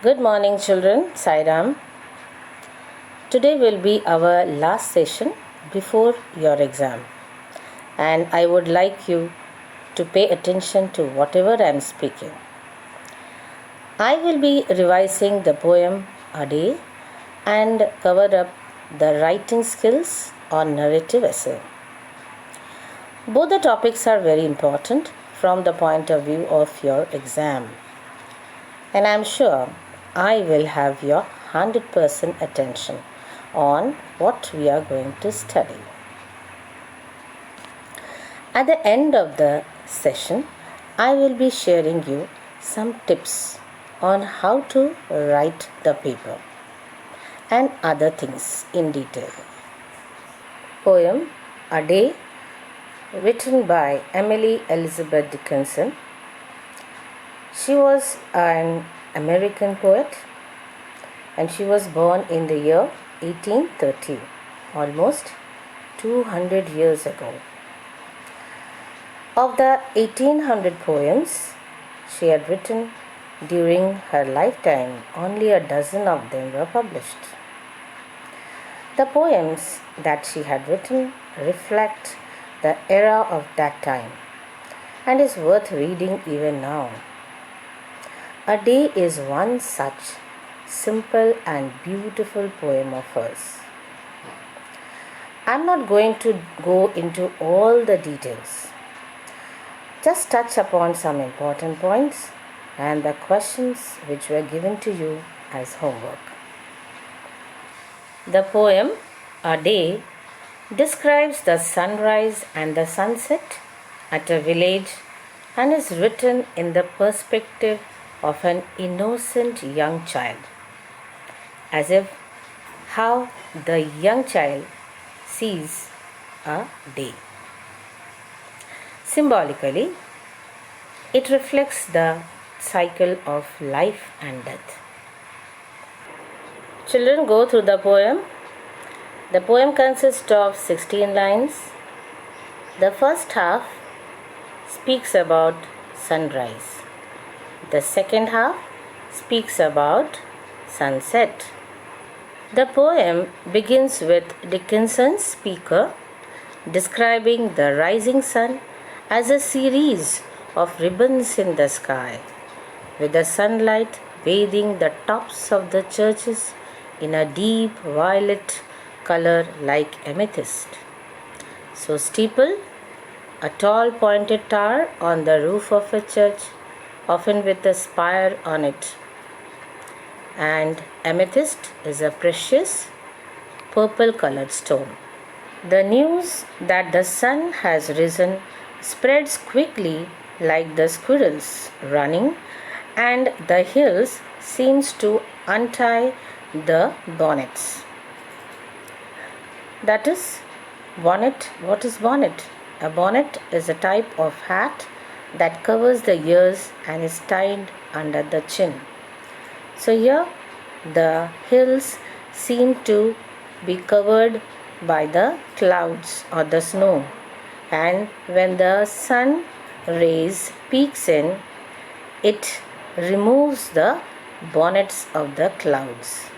Good morning, children. Sairam. Today will be our last session before your exam, and I would like you to pay attention to whatever I am speaking. I will be revising the poem a day and cover up the writing skills on narrative essay. Both the topics are very important from the point of view of your exam, and I am sure I will have your 100% attention on what we are going to study. At the end of the session, I will be sharing you some tips on how to write the paper and other things in detail. Poem A Day, written by Emily Elizabeth Dickinson. She was an American poet and she was born in the year 1830, almost 200 years ago. Of the 1800 poems she had written during her lifetime, only a dozen of them were published. The poems that she had written reflect the era of that time and is worth reading even now. A Day is one such simple and beautiful poem of hers. I'm not going to go into all the details. Just touch upon some important points and the questions which were given to you as homework. The poem A Day describes the sunrise and the sunset at a village and is written in the perspective of an innocent young child, as if how the young child sees a day. Symbolically, it reflects the cycle of life and death. Children, go through the poem. The poem consists of 16 lines. The first half speaks about sunrise. The second half speaks about sunset. The poem begins with Dickinson's speaker describing the rising sun as a series of ribbons in the sky, with the sunlight bathing the tops of the churches in a deep violet color like amethyst. So steeple, a tall pointed tower on the roof of a church, often with a spire on it. And amethyst is a precious purple colored stone. The news that the sun has risen spreads quickly like the squirrels running, and the hills seems to untie the bonnets. That is bonnet. What is bonnet? A bonnet is a type of hat that covers the ears and is tied under the chin. So here the hills seem to be covered by the clouds or the snow, and when the sun rays peeks in, it removes the bonnets of the clouds.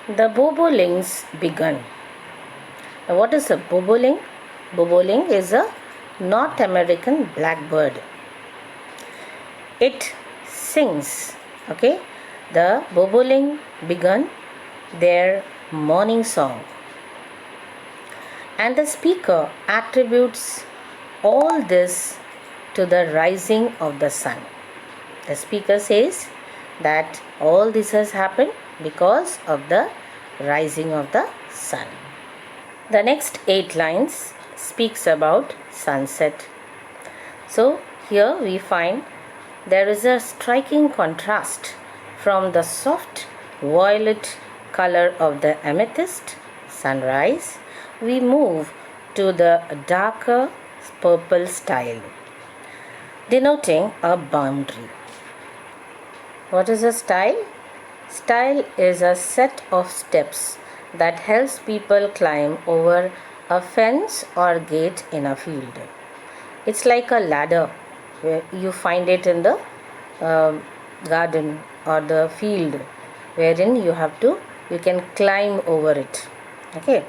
The bobolinks begun. Now, what is a bobolink? Bobolink is a North American blackbird. It sings. Okay, the bobolink began their morning song, and the speaker attributes all this to the rising of the sun. The speaker says that all this has happened because of the rising of the sun. The next 8 lines speaks about sunset. So here we find there is a striking contrast from the soft violet color of the amethyst sunrise. We move to the darker purple style, denoting a boundary. What is a style? Style is a set of steps that helps people climb over a fence or gate in a field. It's like a ladder where you find it in the garden or the field wherein you can climb over it. Okay.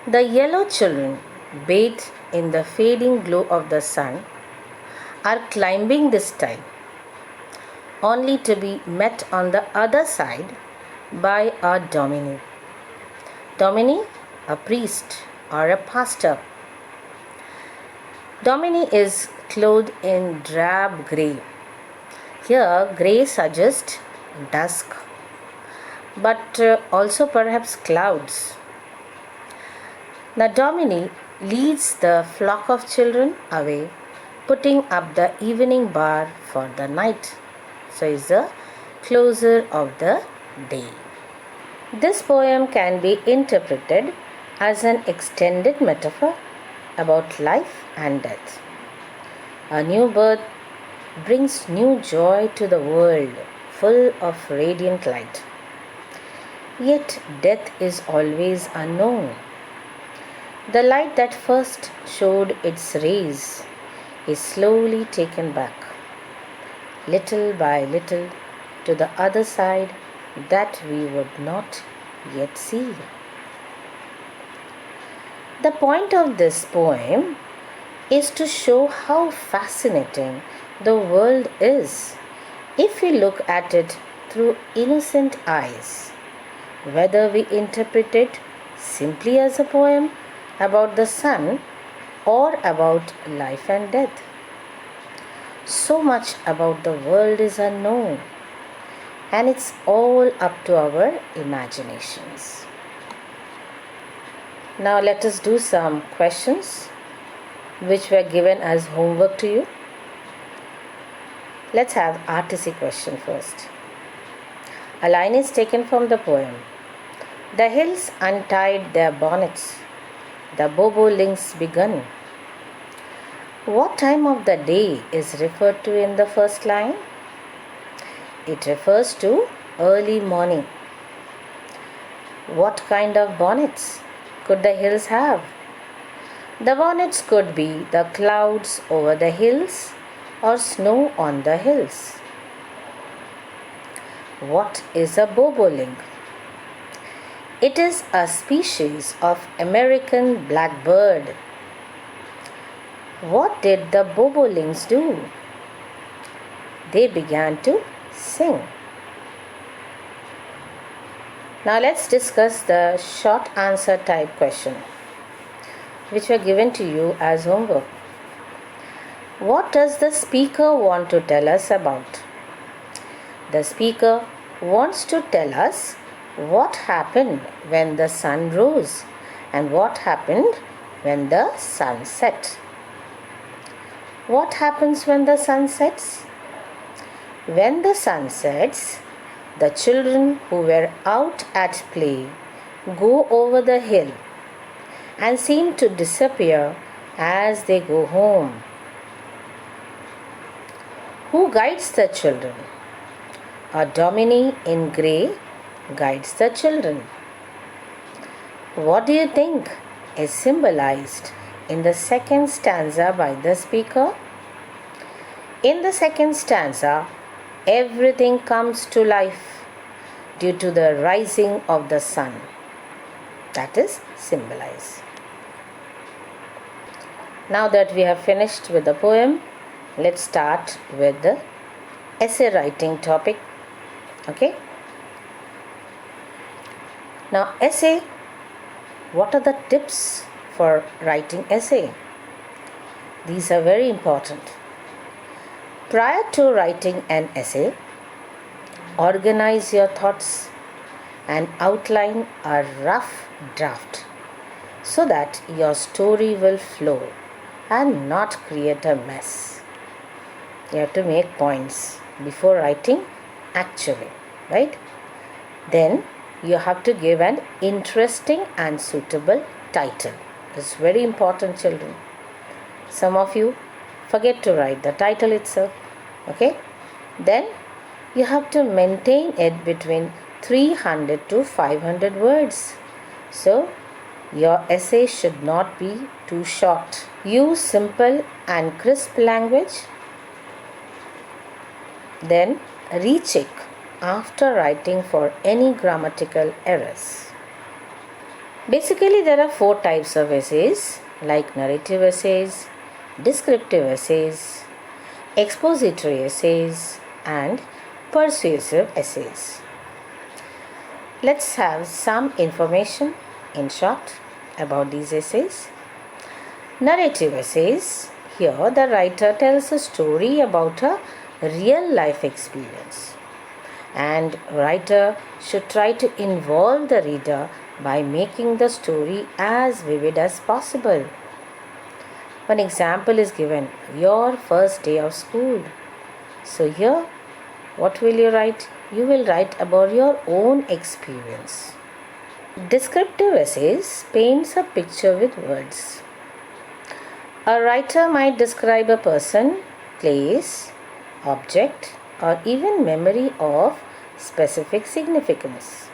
The yellow children, bathed in the fading glow of the sun, are climbing this tile, only to be met on the other side by a domine. Domine, a priest or a pastor. Domine is clothed in drab grey. Here, grey suggests dusk, but also perhaps clouds. The Domine leads the flock of children away, putting up the evening bar for the night. So is the closer of the day. This poem can be interpreted as an extended metaphor about life and death. A new birth brings new joy to the world, full of radiant light. Yet death is always unknown. The light that first showed its rays is slowly taken back, little by little, to the other side that we would not yet see. The point of this poem is to show how fascinating the world is if we look at it through innocent eyes, whether we interpret it simply as a poem about the sun or about life and death. So much about the world is unknown, and it's all up to our imaginations. Now let us do some questions which were given as homework to you. Let's have RTC question first. A line is taken from the poem. The hills untied their bonnets. The bobolinks begun. What time of the day is referred to in the first line? It refers to early morning. What kind of bonnets could the hills have? The bonnets could be the clouds over the hills or snow on the hills. What is a bobolink? It is a species of American blackbird. What did the bobolinks do? They began to sing. Now let's discuss the short answer type question which were given to you as homework. What does the speaker want to tell us about? The speaker wants to tell us what happened when the sun rose and what happened when the sun set. What happens when the sun sets? When the sun sets, the children who were out at play go over the hill and seem to disappear as they go home. Who guides the children? A domine in grey guides the children. What do you think is symbolized in the second stanza by the speaker? In the second stanza, everything comes to life due to the rising of the sun. That is symbolized. Now that we have finished with the poem, let's start with the essay writing topic. Okay? Now, essay, what are the tips for writing essay? These are very important. Prior to writing an essay, organize your thoughts and outline a rough draft so that your story will flow and not create a mess. You have to make points before writing actually, right? Then you have to give an interesting and suitable title. It's very important, children. Some of you forget to write the title itself. Okay? Then you have to maintain it between 300 to 500 words. So your essay should not be too short. Use simple and crisp language. Then recheck after writing for any grammatical errors. Basically, there are 4 types of essays like narrative essays, descriptive essays, expository essays, and persuasive essays. Let's have some information in short about these essays. Narrative essays. Here, the writer tells a story about a real life experience, and writer should try to involve the reader by making the story as vivid as possible. One example is given, your first day of school. So here, what will you write? You will write about your own experience. Descriptive essays paints a picture with words. A writer might describe a person, place, object, or even memory of specific significance.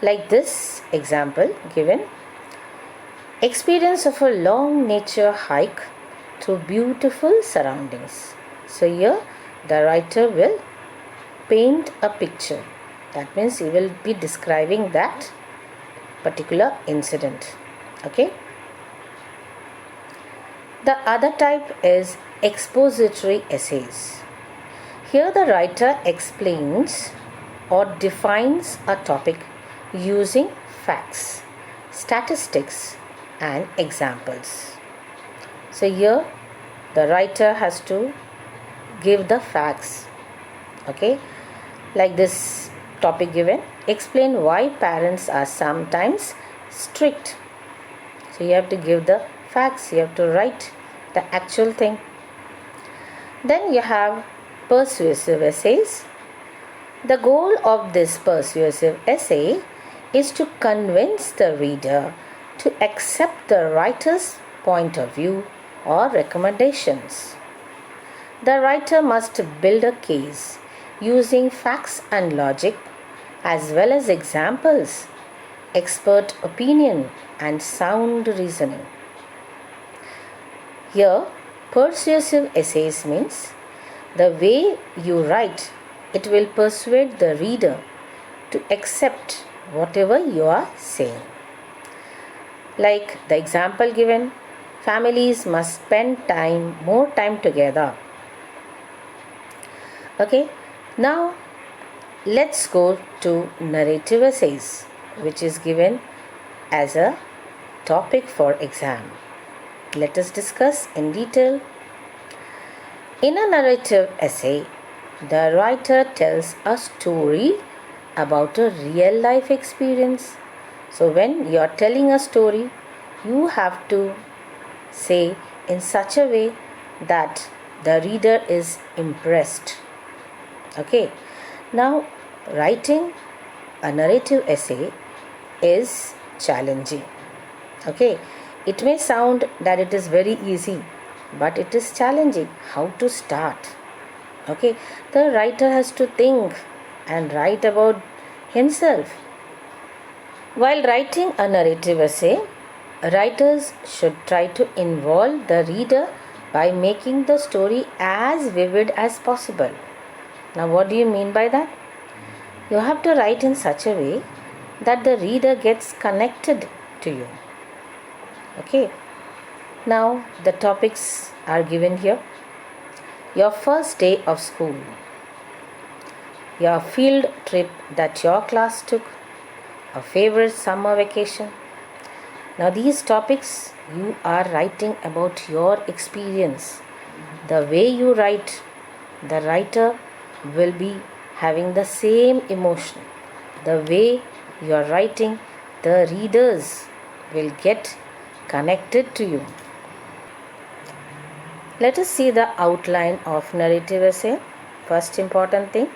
Like this example given, experience of a long nature hike through beautiful surroundings. So here the writer will paint a picture. That means he will be describing that particular incident. Okay. The other type is expository essays. Here the writer explains or defines a topic using facts, statistics, and examples. So here the writer has to give the facts. Okay, like this topic given, explain why parents are sometimes strict. So you have to give the facts, you have to write the actual thing. Then you have persuasive essays. The goal of this persuasive essay is to convince the reader to accept the writer's point of view or recommendations. The writer must build a case using facts and logic as well as examples, expert opinion, and sound reasoning. Here, persuasive essays means the way you write, it will persuade the reader to accept whatever you are saying. Like the example given, families must spend more time together. Okay, now let's go to narrative essays, which is given as a topic for exam. Let us discuss in detail. In a narrative essay, the writer tells a story about a real life experience. So when you are telling a story, you have to say in such a way that the reader is impressed. Okay. Now, writing a narrative essay is challenging. Okay. It may sound that it is very easy, but it is challenging. How to start? Okay. The writer has to think and write about himself. While writing a narrative essay, writers should try to involve the reader by making the story as vivid as possible. Now, what do you mean by that? You have to write in such a way that the reader gets connected to you. Okay. Now, the topics are given here. Your first day of school, your field trip that your class took, a favorite summer vacation. Now, these topics you are writing about your experience. The way you write, the writer will be having the same emotion. The way you are writing, the readers will get connected to you. Let us see the outline of narrative essay. First important thing,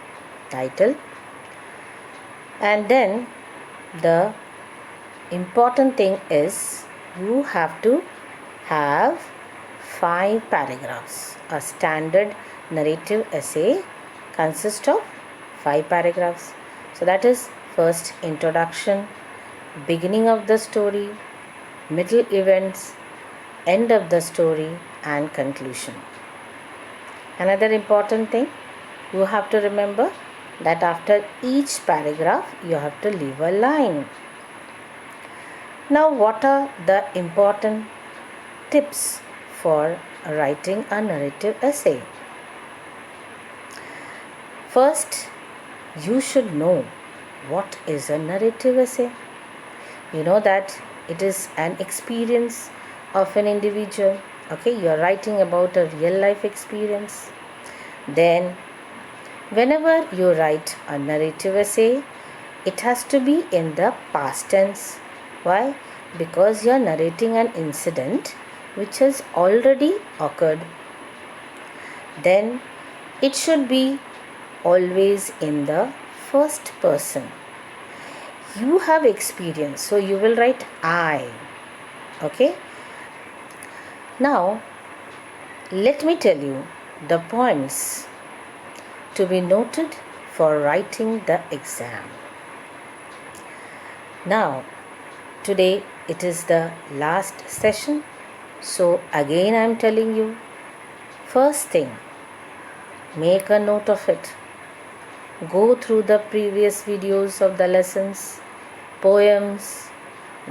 title. And then the important thing is you have to have 5 paragraphs. A standard narrative essay consists of 5 paragraphs. So that is first introduction, beginning of the story, middle events, end of the story, and conclusion. Another important thing you have to remember, that after each paragraph you have to leave a line. Now, what are the important tips for writing a narrative essay? First, you should know what is a narrative essay. You know that it is an experience of an individual. Okay, you are writing about a real life experience. Then, whenever you write a narrative essay, it has to be in the past tense. Why? Because you are narrating an incident which has already occurred. Then it should be always in the first person. You have experience, so you will write I. Okay? Now, let me tell you the points to be noted for writing the exam. Now, today it is the last session, so again I am telling you, first thing, make a note of it. Go through the previous videos of the lessons, poems,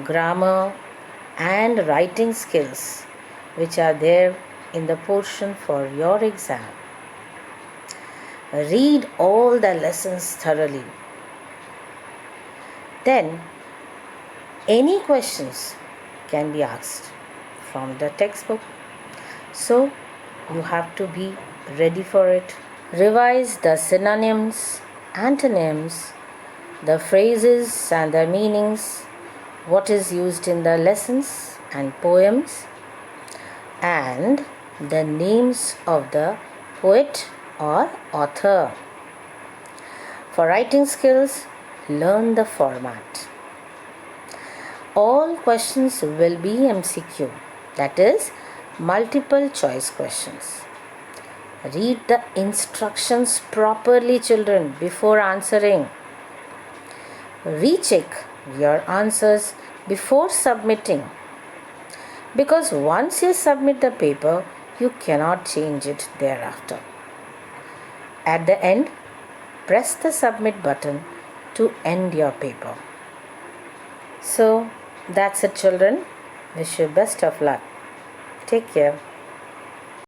grammar and writing skills which are there in the portion for your exam. Read all the lessons thoroughly. Then any questions can be asked from the textbook. So you have to be ready for it. Revise the synonyms, antonyms, the phrases and their meanings, what is used in the lessons and poems, and the names of the poet or author. For writing skills, learn the format. All questions will be MCQ, that is, multiple choice questions. Read the instructions properly, children, before answering. Recheck your answers before submitting, because once you submit the paper, you cannot change it thereafter. At the end, press the submit button to end your paper. So, that's it, children. Wish you best of luck. Take care.